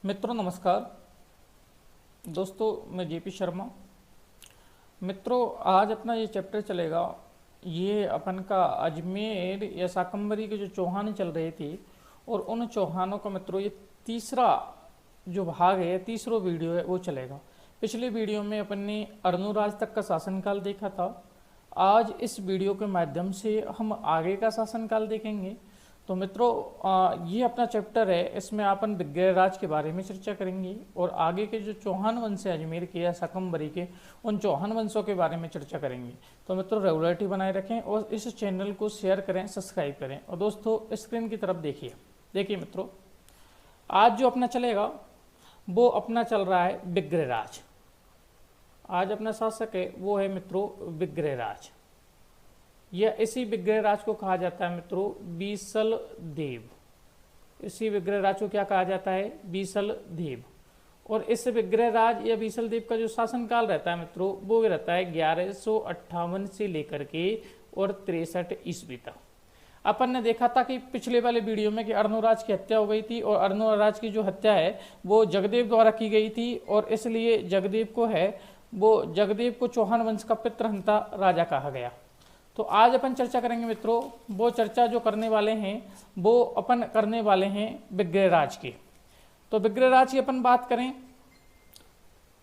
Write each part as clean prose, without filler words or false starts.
मित्रों नमस्कार। दोस्तों मैं जेपी शर्मा। मित्रों आज अपना ये चैप्टर चलेगा, ये अपन का अजमेर या शाकंभरी के जो चौहान चल रहे थे और उन चौहानों का मित्रों ये तीसरा जो भाग है, तीसरा वीडियो है वो चलेगा। पिछले वीडियो में अपन ने अर्णोराज तक का शासनकाल देखा था। आज इस वीडियो के माध्यम से हम आगे का शासनकाल देखेंगे। तो मित्रों ये अपना चैप्टर है, इसमें अपन विग्रहराज के बारे में चर्चा करेंगे और आगे के जो चौहान वंश है अजमेर के या शाकंभरी के, उन चौहान वंशों के बारे में चर्चा करेंगे। तो मित्रों रेगुलरिटी बनाए रखें और इस चैनल को शेयर करें, सब्सक्राइब करें। और दोस्तों स्क्रीन की तरफ देखिए मित्रों, आज जो अपना चलेगा वो अपना चल रहा है विग्रहराज। आज अपना शासक है वो है मित्रों विग्रहराज, या इसी विग्रहराज को कहा जाता है मित्रों बीसल देव। इसी विग्रहराज को क्या कहा जाता है? बीसल देव। और इस विग्रहराज या बीसल देव का जो शासनकाल रहता है मित्रों वो रहता है 1158 से लेकर के और 63 ईस्वी तक। अपन ने देखा था कि पिछले वाले वीडियो में कि अर्णोराज की हत्या हो गई थी और अर्णोराज की जो हत्या है वो जगदेव द्वारा की गई थी और इसलिए जगदेव को चौहान वंश का पितृहंता राजा कहा गया। तो आज अपन चर्चा करेंगे मित्रों, वो चर्चा जो करने वाले हैं वो अपन करने वाले हैं विग्रहराज की। तो विग्रहराज की अपन बात करें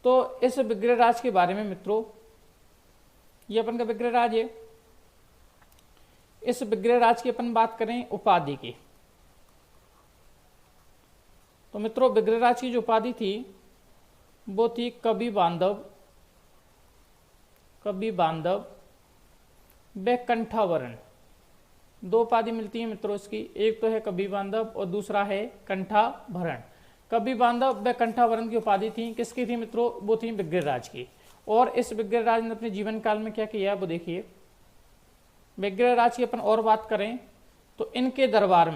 तो इस विग्रहराज के बारे में मित्रों, ये अपन का विग्रहराज है। इस विग्रहराज की अपन बात करें उपाधि की, तो मित्रों विग्रहराज की जो उपाधि थी वो थी कवि बांधव व कंठावरण। दो उपाधि मिलती है मित्रों इसकी, एक तो है कवि बांधव और दूसरा है कंठाभरण। कवि बांधव व कंठावरण की उपाधि थी, किसकी थी मित्रों? वो थी विग्रहराज की। और इस विग्रहराज ने अपने जीवन काल में क्या किया वो देखिए। विग्रहराज की अपन और बात करें तो इनके दरबार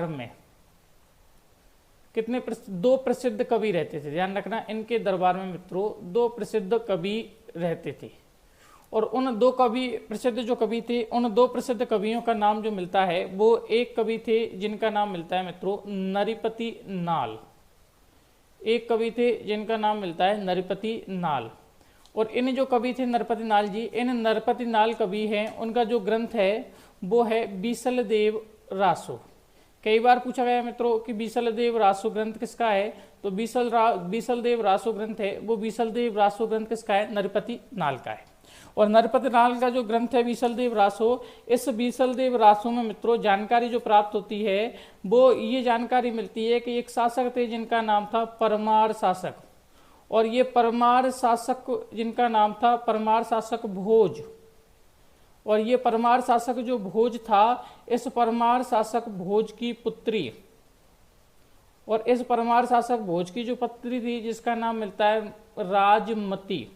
में कितने दो प्रसिद्ध कवि रहते थे। ध्यान रखना, इनके दरबार में मित्रों दो प्रसिद्ध कवि रहते थे। और उन दो कवि थे, उन दो प्रसिद्ध कवियों का नाम जो मिलता है वो एक कवि थे जिनका नाम मिलता है मित्रों नरिपति नाल। एक कवि थे जिनका नाम मिलता है नरिपति नाल। और इन जो कवि थे नरपति नाल जी, इन नरपति नाल कवि हैं, उनका जो ग्रंथ है वो है बीसल देव रासो। कई बार पूछा गया मित्रों कि बीसल देव रासो ग्रंथ किसका है, तो बीसल देव रासो ग्रंथ है वो बीसल देव रासो ग्रंथ किसका है? नरपति नाल का है। और नरपति नाल का जो ग्रंथ है बीसल देव रासो, इस बीसल देव रासो में मित्रों जानकारी जो प्राप्त होती है वो ये जानकारी मिलती है कि एक शासक थे जिनका नाम था परमार शासक। और ये परमार शासक जिनका नाम था परमार शासक भोज। और ये परमार शासक जो भोज था, इस परमार शासक भोज की पुत्री, और इस परमार शासक भोज की जो पुत्री थी जिसका नाम मिलता है राजमती।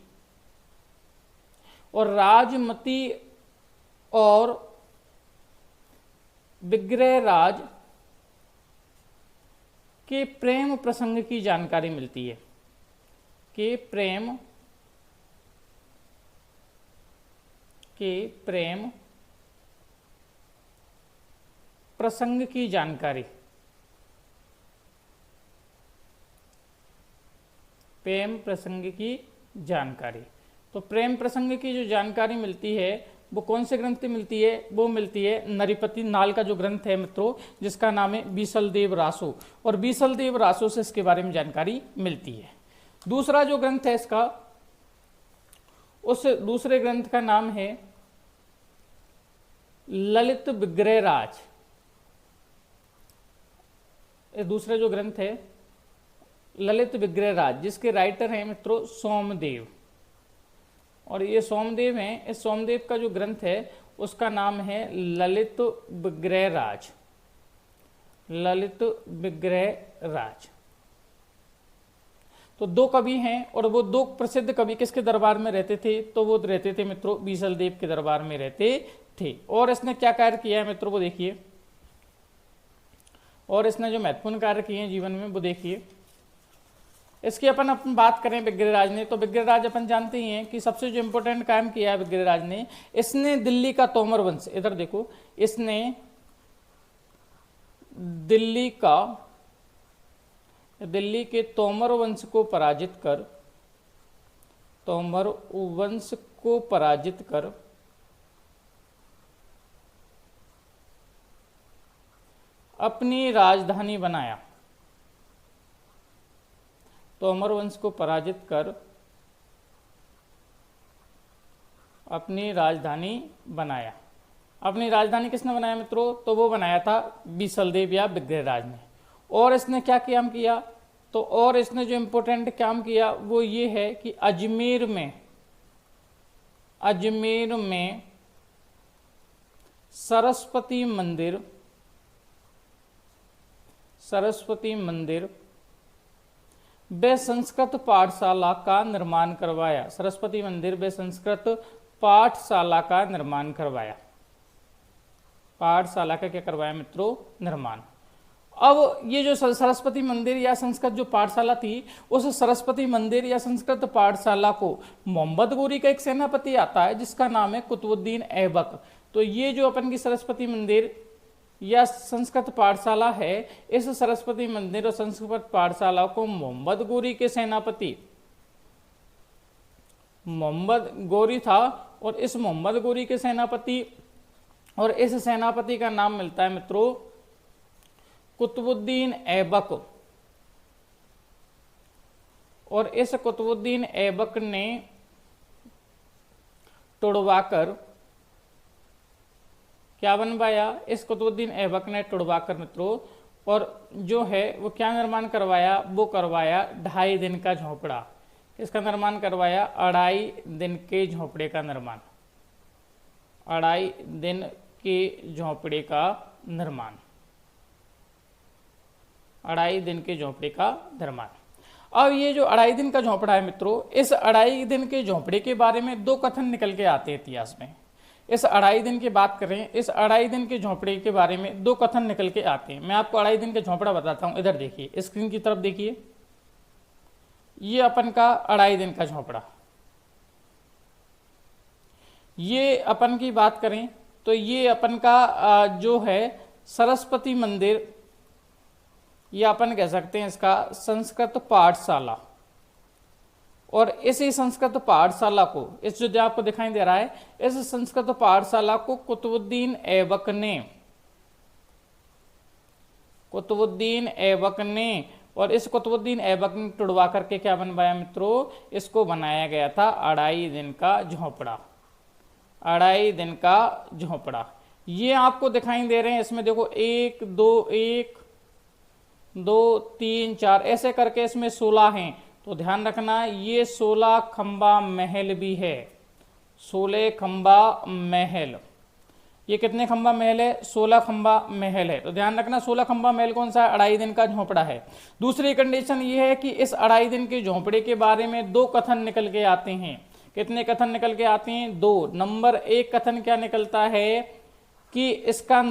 और राजमती और विग्रहराज के प्रेम प्रसंग की जानकारी मिलती है, के प्रेम प्रसंग की जानकारी, प्रेम प्रसंग की जानकारी। तो प्रेम प्रसंग की जो जानकारी मिलती है वो कौन से ग्रंथ से मिलती है? वो मिलती है नरिपति नाल का जो ग्रंथ है मित्रों जिसका नाम है बीसल देव रासो। और बीसल देव रासो से इसके बारे में जानकारी मिलती है। दूसरा जो ग्रंथ है इसका, उस दूसरे ग्रंथ का नाम है ललित विग्रहराज। दूसरा जो ग्रंथ है ललित विग्रहराज, जिसके राइटर हैं मित्रों सोमदेव। और ये सोमदेव हैं, इस सोमदेव का जो ग्रंथ है उसका नाम है ललित विग्रहराज। ललित विग्रहराज। तो दो कवि हैं और वो दो प्रसिद्ध कवि किसके दरबार में रहते थे? तो वो रहते थे मित्रों बीसल देव के दरबार में रहते थे। और इसने क्या कार्य किया है मित्रों वो देखिए, और इसने जो महत्वपूर्ण कार्य किए हैं जीवन में वो देखिए। इसकी अपन बात करें विग्रहराज ने, तो विग्रहराज अपन जानते ही हैं कि सबसे जो इंपॉर्टेंट काम किया है विग्रहराज ने, इसने दिल्ली का तोमर वंश, इधर देखो, इसने दिल्ली के तोमर वंश को पराजित कर अपनी राजधानी बनाया। तोमर वंश को पराजित कर अपनी राजधानी बनाया। अपनी राजधानी किसने बनाया मित्रों? तो वो बनाया था बीसलदेव या विग्रहराज ने। और इसने क्या काम किया? तो और इसने जो इम्पोर्टेंट काम किया वो ये है कि अजमेर में सरस्वती मंदिर व संस्कृत पाठशाला का निर्माण करवाया। सरस्वती मंदिर व संस्कृत पाठशाला का निर्माण करवाया। पाठशाला का क्या करवाया मित्रों? निर्माण। अब ये जो सरस्वती मंदिर या संस्कृत जो पाठशाला थी, उस सरस्वती मंदिर या संस्कृत पाठशाला को मोहम्मद गोरी का एक सेनापति आता है जिसका नाम है कुतुबुद्दीन ऐबक। तो ये जो अपन की सरस्वती मंदिर या संस्कृत पाठशाला है, इस सरस्वती मंदिर और संस्कृत पाठशाला को मोहम्मद गोरी के सेनापति मोहम्मद गोरी था। और इस मोहम्मद गोरी के सेनापति और इस सेनापति का नाम मिलता है मित्रों कुतुबुद्दीन ऐबक। और इस कुतुबुद्दीन ऐबक ने तुड़वाकर क्या बनवाया? इस कुतुबुद्दीन ऐबक ने तुड़वाकर मित्रों और जो है वो क्या निर्माण करवाया? वो करवाया 2.5 दिन का झोपड़ा। इसका निर्माण करवाया 2.5 दिन के झोपड़े का निर्माण। 2.5 दिन के झोपड़े का निर्माण। 2.5 दिन के झोपड़े का निर्माण। अब ये जो 2.5 दिन का झोपड़ा है मित्रों, इस 2.5 दिन के झोपड़े के बारे में 2 कथन निकल के आते हैं इतिहास में। इस 2.5 दिन की बात करें, इस 2.5 दिन के झोपड़े के बारे में 2 कथन निकल के आते हैं। मैं आपको 2.5 दिन का झोपड़ा बताता हूं। इधर देखिए, स्क्रीन की तरफ देखिए, ये अपन का 2.5 दिन का झोपड़ा। ये अपन की बात करें तो ये अपन का जो है सरस्वती मंदिर या अपन कह सकते हैं इसका संस्कृत पाठशाला। और इसी संस्कृत पाठशाला को, इस जो आपको दिखाई दे रहा है, इस संस्कृत पाठशाला को कुतुबुद्दीन ऐबक ने और इस कुतुबुद्दीन ऐबक ने तुड़वा करके क्या बनवाया मित्रों? इसको बनाया गया था 2.5 दिन का झोपड़ा। 2.5 दिन का झोपड़ा ये आपको दिखाई दे रहे हैं। इसमें देखो 1 2 3 4 ऐसे करके इसमें 16 हैं। तो ध्यान रखना ये 16 खंबा महल भी है। 16 खंबा महल। ये कितने खंबा महल है? 16 खंबा महल है। तो ध्यान रखना 16 खंबा महल कौन सा है? 2.5 दिन का झोपड़ा है। दूसरी कंडीशन ये है कि इस 2.5 दिन के झोपड़े के बारे में 2 कथन निकल के आते हैं। कितने कथन निकल के आते हैं? 2। नंबर 1 कथन क्या निकलता है कि इसका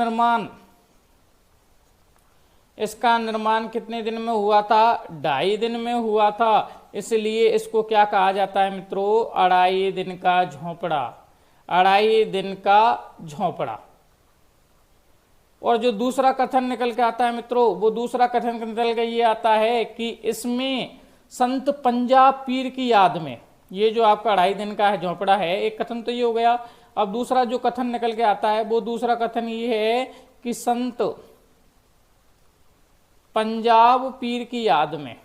निर्माण कितने दिन में हुआ था? 2.5 दिन में हुआ था। इसलिए इसको क्या कहा जाता है मित्रों? 2.5 दिन का झोपड़ा। 2.5 दिन का झोपड़ा। और जो दूसरा कथन निकल के आता है मित्रों, वो दूसरा कथन निकल के ये आता है कि इसमें संत पंजाब पीर की याद में, ये जो आपका 2.5 दिन का झोपड़ा है, एक कथन तो ये हो गया। अब दूसरा जो कथन निकल के आता है वो दूसरा कथन ये है कि संत पंजाब पीर की याद में,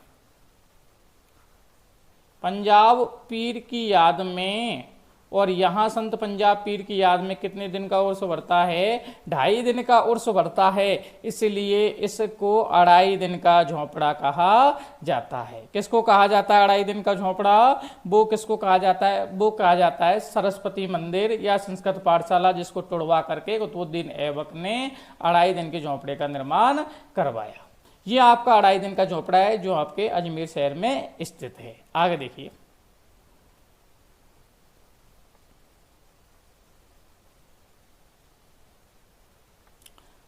पंजाब पीर की याद में, और यहां संत पंजाब पीर की याद में कितने दिन का उर्स भरता है? 2.5 दिन का उर्स भरता है। इसलिए इसको 2.5 दिन का झोपड़ा कहा जाता है। किसको कहा जाता है 2.5 दिन का झोपड़ा? वो किसको कहा जाता है? वो कहा जाता है सरस्वती मंदिर या संस्कृत पाठशाला, जिसको तुड़वा करके कुतुबुद्दीन ऐबक ने 2.5 दिन के झोपड़े का निर्माण करवाया। ये आपका 2.5 दिन का झोपड़ा है जो आपके अजमेर शहर में स्थित है। आगे देखिए,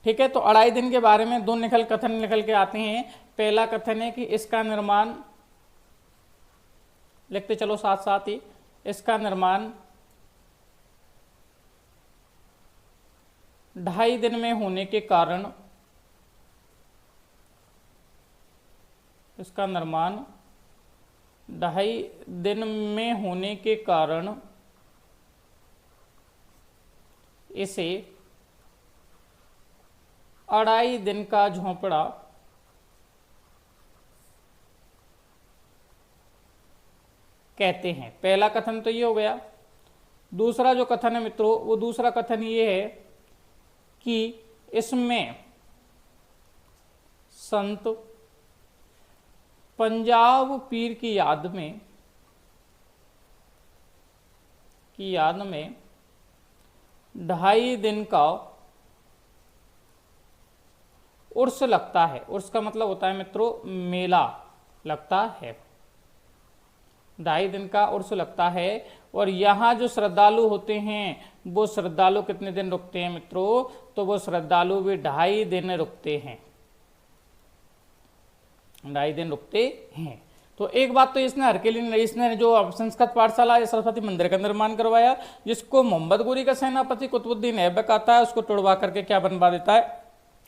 ठीक है। तो 2.5 दिन के बारे में 2 कथन निकल के आते हैं। पहला कथन है कि इसका निर्माण, लिखते चलो साथ साथ ही, इसका निर्माण 2.5 दिन में होने के कारण इसका निर्माण 2.5 दिन में होने के कारण इसे 2.5 दिन का झोंपड़ा कहते हैं। पहला कथन तो ये हो गया। दूसरा जो कथन है मित्रों, वो दूसरा कथन ये है कि इसमें संत पंजाब पीर की याद में 2.5 दिन का उर्स लगता है। उर्स का मतलब होता है मित्रों मेला लगता है। 2.5 दिन का उर्स लगता है। और यहाँ जो श्रद्धालु होते हैं वो श्रद्धालु कितने दिन रुकते हैं मित्रों? तो वो श्रद्धालु भी 2.5 दिन रुकते हैं, 2.5 दिन रुकते हैं। तो एक बात तो इसने जो संस्कृत पाठशाला या सरस्वती मंदिर का निर्माण करवाया, जिसको मोहम्मद गोरी का सेनापति कुतुबुद्दीन ऐबक आता है, उसको तोड़वा करके क्या बनवा देता है?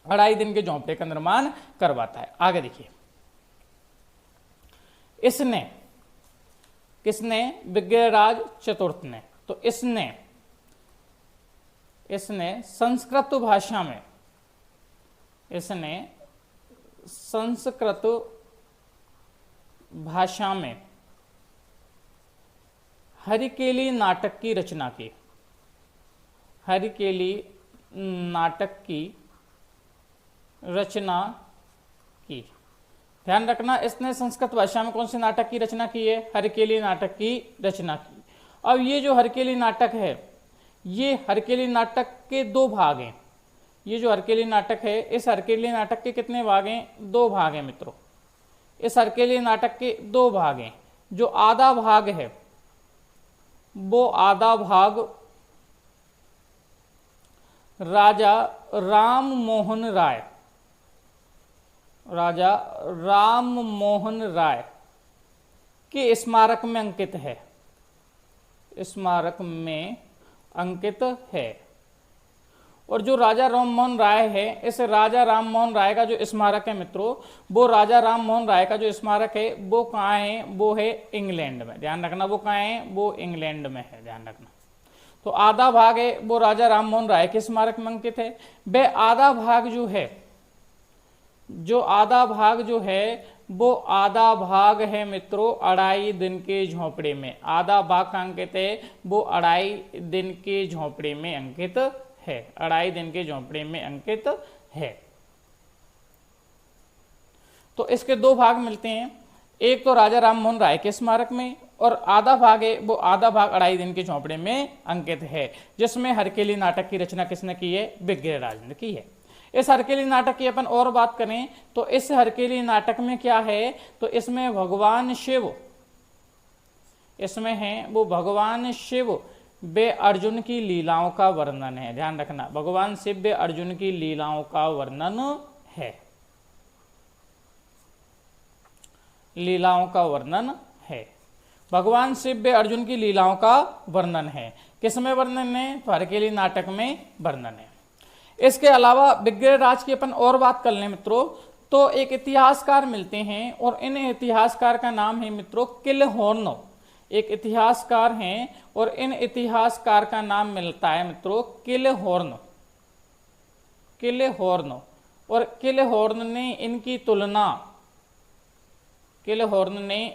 2.5 दिन के झोंपड़े का निर्माण करवाता है। आगे देखिए, किसने? विग्रहराज चतुर्थ ने। तो इसने संस्कृत भाषा में हरिकेली नाटक की रचना की। हरिकेली नाटक की रचना की। ध्यान रखना, इसने संस्कृत भाषा में कौन से नाटक की रचना की है? हरकेली नाटक की रचना की। अब ये जो हरकेली नाटक है, ये हरकेली नाटक के 2 भाग हैं। ये जो हरकेली नाटक है, इस हरकेली नाटक के कितने भाग हैं? 2 भाग हैं मित्रों। इस हरकेली नाटक के 2 भाग हैं। जो आधा भाग है वो आधा भाग राजा राम मोहन राय के स्मारक में अंकित है। और जो राजा राम मोहन राय है, इस राजा राम मोहन राय का जो स्मारक है मित्रों, वो राजा राम मोहन राय का जो स्मारक है वो कहाँ है? वो है इंग्लैंड में। ध्यान रखना, वो कहाँ है? वो इंग्लैंड में है। ध्यान रखना। तो आधा भाग है वो राजा राम मोहन राय के स्मारक में अंकित है। वह आधा भाग जो है वो आधा भाग है मित्रों 2.5 दिन के झोंपड़े में। आधा भाग का अंकित है वो 2.5 दिन के झोंपड़े में अंकित है। 2.5 दिन के झोंपड़े में अंकित है। तो इसके 2 भाग मिलते हैं। एक तो राजा राम मोहन राय के स्मारक में, और आधा भाग है वो आधा भाग 2.5 दिन के झोंपड़े में अंकित है, जिसमें हरकेली नाटक की रचना किसने की है? विग्रहराज ने की है। इस हरकेली नाटक की अपन और बात करें तो इस हरकेली नाटक में क्या है? तो इसमें भगवान शिव व अर्जुन की लीलाओं का वर्णन है। ध्यान रखना, भगवान शिव व अर्जुन की लीलाओं का वर्णन है। भगवान शिव व अर्जुन की लीलाओं का वर्णन है। किसमें वर्णन है? तो हरकेली नाटक में वर्णन है। इसके अलावा विग्रहराज की अपन और बात कर लें मित्रों, तो एक इतिहासकार मिलते हैं, और इन इतिहासकार का नाम है मित्रों किलहॉर्न। एक इतिहासकार हैं और इन इतिहासकार का नाम मिलता है मित्रों किलहॉर्न। और किलहॉर्न ने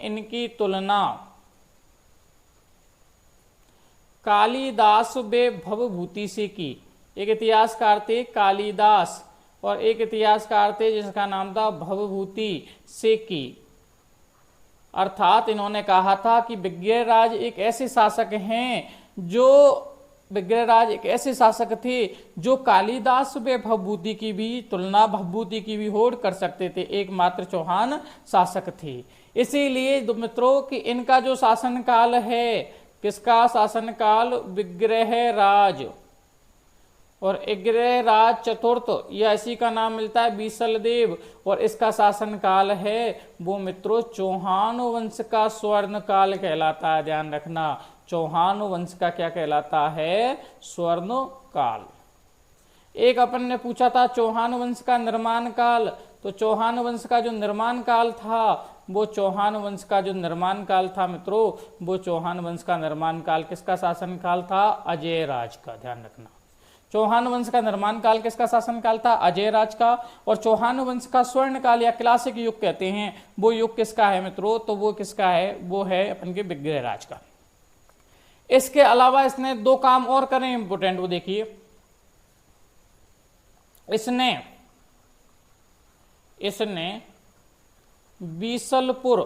इनकी तुलना कालिदास व भवभूति से की। एक इतिहासकार थे कालिदास और एक इतिहासकार थे जिसका नाम था भवभूति से की। अर्थात इन्होंने कहा था कि विग्रहराज एक ऐसे शासक थे जो कालिदास व भवभूति की भी तुलना भवभूति की भी होड़ कर सकते थे। एकमात्र चौहान शासक थे। इसीलिए मित्रों कि इनका जो शासनकाल है, किसका शासनकाल? विग्रहराज। और विग्रहराज चतुर्थ या इसी का नाम मिलता है बीसलदेव, और इसका शासनकाल है वो मित्रों चौहान वंश का स्वर्ण काल कहलाता है। ध्यान रखना, चौहान वंश का क्या कहलाता है? स्वर्ण काल। एक अपन ने पूछा था चौहान वंश का निर्माण काल, तो चौहान वंश का जो निर्माण काल था, वो चौहान वंश का जो निर्माण काल था मित्रों, वो चौहान वंश का निर्माण काल किसका शासन काल था? अजय राज का। ध्यान रखना, चौहान वंश का निर्माण काल किसका शासन काल था? अजय राज का। और चौहान वंश का स्वर्ण काल या क्लासिक युग कहते हैं, वो युग किसका है मित्रों? तो वो किसका है? वो है अपन के विग्रहराज का। इसके अलावा इसने दो काम और करे इंपोर्टेंट, वो देखिए, इसने बीसलपुर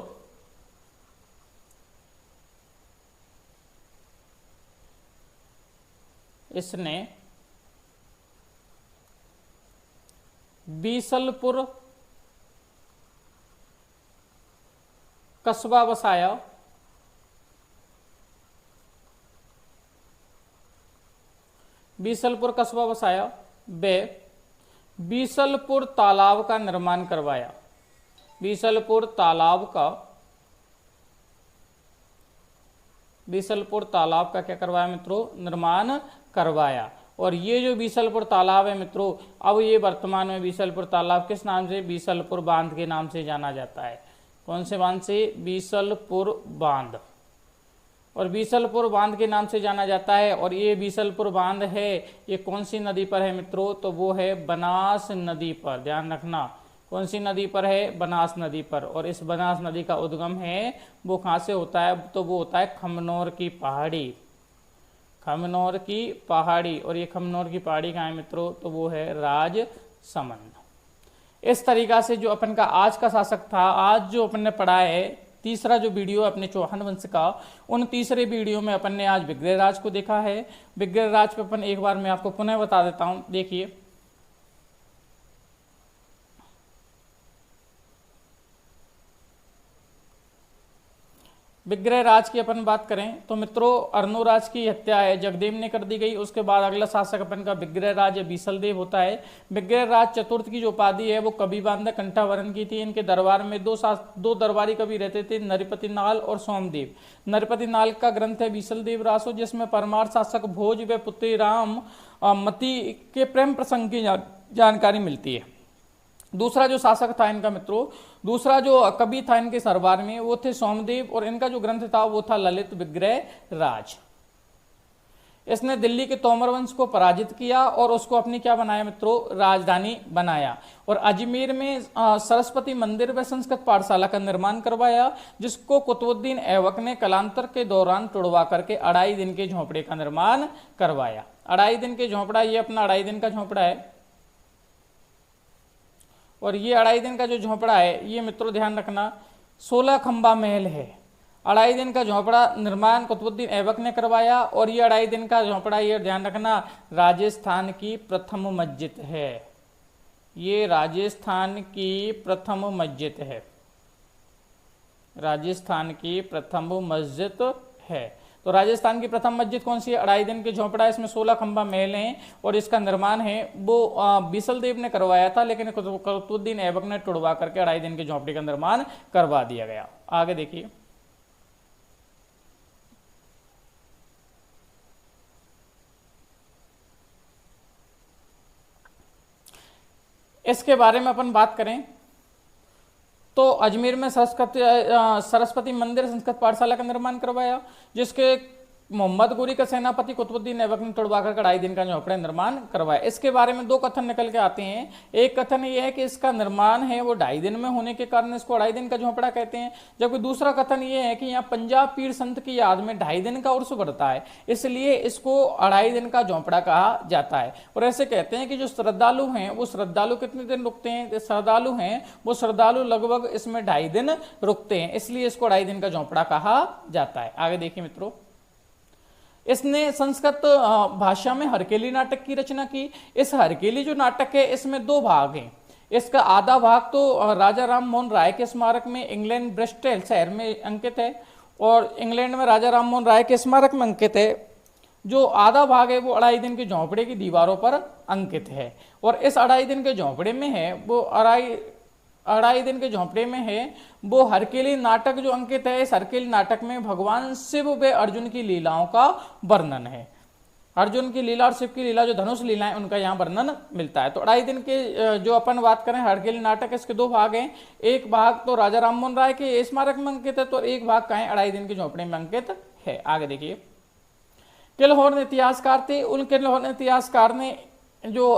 कस्बा बसाया। बीसलपुर कस्बा बसाया। बे बीसलपुर तालाब का निर्माण करवाया। बीसलपुर तालाब का क्या करवाया मित्रों? निर्माण करवाया। और ये जो बीसलपुर तालाब है मित्रों, अब ये वर्तमान में बीसलपुर तालाब किस नाम से? बीसलपुर बांध के नाम से जाना जाता है। कौन से बांध से? बीसलपुर बांध। और बीसलपुर बांध के नाम से जाना जाता है। और ये बीसलपुर बांध है, ये कौन सी नदी पर है मित्रों? तो वो है बनास नदी पर। ध्यान रखना, कौन सी नदी पर है? बनास नदी पर। और इस बनास नदी का उद्गम है वो कहाँ से होता है? तो वो होता है खमनोर की पहाड़ी। खमनोर की पहाड़ी। और ये खमनोर की पहाड़ी कहाँ है मित्रों? तो वो है राजसमंद। इस तरीका से जो अपन का आज का शासक था, आज जो अपन ने पढ़ा है, तीसरा जो वीडियो अपने चौहान वंश का, उन तीसरे वीडियो में अपन ने आज विग्रहराज को देखा है। विग्रहराज पे अपन एक बार मैं आपको पुनः बता देता हूं। देखिए, विग्रहराज की अपन बात करें तो मित्रों, अर्णोराज की हत्या है जगदेव ने कर दी गई। उसके बाद अगला शासक अपन का विग्रहराज या बीसलदेव होता है। विग्रहराज चतुर्थ की जो उपाधि है वो कवि बांधा कंठावरन की थी। इनके दरबार में दो दरबारी कवि रहते थे, नरपति नाल और सोमदेव। नरपति नाल का ग्रंथ है बीसलदेव रासो, जिसमें परमार शासक भोज व पुत्री राम मती के प्रेम प्रसंग की जानकारी मिलती है। दूसरा जो शासक था इनका मित्रों, दूसरा जो कवि था इनके सरबार में, वो थे सोमदेव। और इनका जो ग्रंथ था वो था ललित विग्रह राज। इसने दिल्ली के तोमर वंश को पराजित किया और उसको अपनी क्या बनाया मित्रों? राजधानी बनाया। और अजमेर में सरस्वती मंदिर व संस्कृत पाठशाला का निर्माण करवाया, जिसको कुतुबुद्दीन ऐबक ने कालांतर के दौरान तोड़वा करके 2.5 दिन के झोंपड़े का निर्माण करवाया। 2.5 दिन के झोंपड़ा, ये अपना 2.5 दिन का झोंपड़ा है। और ये 2.5 दिन का जो झोंपड़ा है, ये मित्रों ध्यान रखना 16 खंबा महल है। 2.5 दिन का झोंपड़ा निर्माण कुतुबुद्दीन ऐबक ने करवाया। और ये 2.5 दिन का झोंपड़ा, ये ध्यान रखना, राजस्थान की प्रथम मस्जिद है। ये राजस्थान की प्रथम मस्जिद है। राजस्थान की प्रथम मस्जिद है। तो राजस्थान की प्रथम मस्जिद कौन सी है? 2.5 दिन के झोंपड़ा, इसमें 16 खंबा महल हैं। और इसका निर्माण है वो बीसलदेव ने करवाया था, लेकिन कुतुबुद्दीन ऐबक ने तोड़वा करके 2.5 दिन के झोंपड़े का निर्माण करवा दिया गया। आगे देखिए, इसके बारे में अपन बात करें तो अजमेर में सरस्वती मंदिर संस्कृत पाठशाला का निर्माण करवाया, जिसके मोहम्मद गोरी का सेनापति कुतुबुद्दीन ऐबक ने तोड़वा कर 2.5 दिन का झोंपड़ा निर्माण करवाया। इसके बारे में 2 कथन निकल के आते हैं। एक कथन ये है कि इसका निर्माण है वो 2.5 दिन में होने के कारण इसको 2.5 दिन का झोंपड़ा कहते हैं। जबकि दूसरा कथन ये है कि यहाँ पंजाब पीर संत की याद में 2.5 दिन का उर्स बढ़ता है, इसलिए इसको 2.5 दिन का झोंपड़ा कहा जाता है। और ऐसे कहते हैं कि जो श्रद्धालु हैं वो श्रद्धालु कितने दिन रुकते हैं? श्रद्धालु हैं वो श्रद्धालु लगभग इसमें 2.5 दिन रुकते हैं, इसलिए इसको 2.5 दिन का झोंपड़ा कहा जाता है। आगे देखिए मित्रों, इसने संस्कृत भाषा में हरकेली नाटक की रचना की। इस हरकेली जो नाटक है इसमें 2 भाग हैं। इसका आधा भाग तो राजा राम मोहन राय के स्मारक में इंग्लैंड ब्रिस्टल शहर में अंकित है, और इंग्लैंड में राजा राम मोहन राय के स्मारक में अंकित है। जो आधा भाग है वो 2.5 दिन के झोंपड़े की दीवारों पर अंकित है। और इस 2.5 दिन के झोंपड़े में है वो 2.5 दिन के झोंपड़े में है वो हरकेली नाटक जो अंकित है। इस हरकेली नाटक में भगवान शिव व अर्जुन की लीलाओं का वर्णन है। अर्जुन की लीला और शिव की लीला जो धनुष लीला है उनका यहाँ वर्णन मिलता है। तो 2.5 दिन के जो अपन बात करें हड़केली नाटक, इसके 2 भाग हैं। एक भाग तो राजा राममोहन राय के स्मारक में अंकित है, तो एक भाग का है 2.5 दिन की झोपड़ी में अंकित है। आगे देखिए, किलहौर इतिहासकार थे, उन किलहौर इतिहासकार ने जो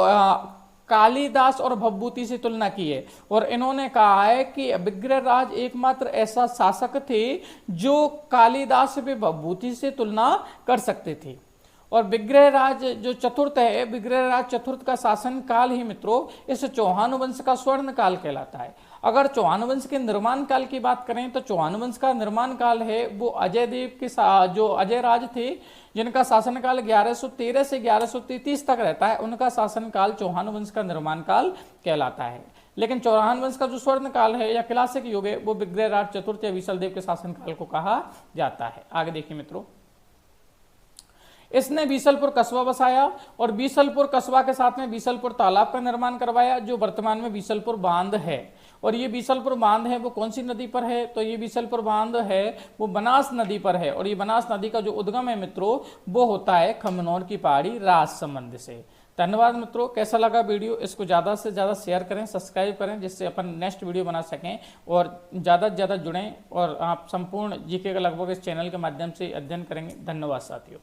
कालिदास और भवभूति से तुलना की है, और इन्होंने कहा है कि विग्रहराज एकमात्र ऐसा शासक थे जो कालिदास व भवभूति से तुलना कर सकते थे। और विग्रहराज जो चतुर्थ है, विग्रहराज चतुर्थ का शासन काल ही मित्रों इस चौहान वंश का स्वर्ण काल कहलाता है। अगर चौहान वंश के निर्माण काल की बात करें तो चौहान वंश का निर्माण काल है वो अजय देव के जो अजय राज थे, जिनका शासनकाल 1113 से 1133 तक रहता है, उनका शासनकाल चौहान वंश का निर्माण काल कहलाता है। लेकिन चौहान वंश का जो स्वर्ण काल है या क्लासिक युग है वो विग्रहराज चतुर्थ या विशल देव के शासनकाल को कहा जाता है। आगे देखिए मित्रों, इसने बीसलपुर कस्बा बसाया और बीसलपुर कस्बा के साथ में बीसलपुर तालाब का निर्माण करवाया, जो वर्तमान में बीसलपुर बांध है। और ये बीसलपुर बांध है वो कौन सी नदी पर है, तो ये बीसलपुर बांध है वो बनास नदी पर है। और ये बनास नदी का जो उद्गम है मित्रों वो होता है खमनौर की पहाड़ी राजसमंद से। धन्यवाद मित्रों, कैसा लगा वीडियो, इसको ज़्यादा से ज़्यादा शेयर करें, सब्सक्राइब करें, जिससे अपन नेक्स्ट वीडियो बना सकें और ज़्यादा से ज़्यादा जुड़ें और आप संपूर्ण जीके का लगभग इस चैनल के माध्यम से अध्ययन करेंगे। धन्यवाद साथियों।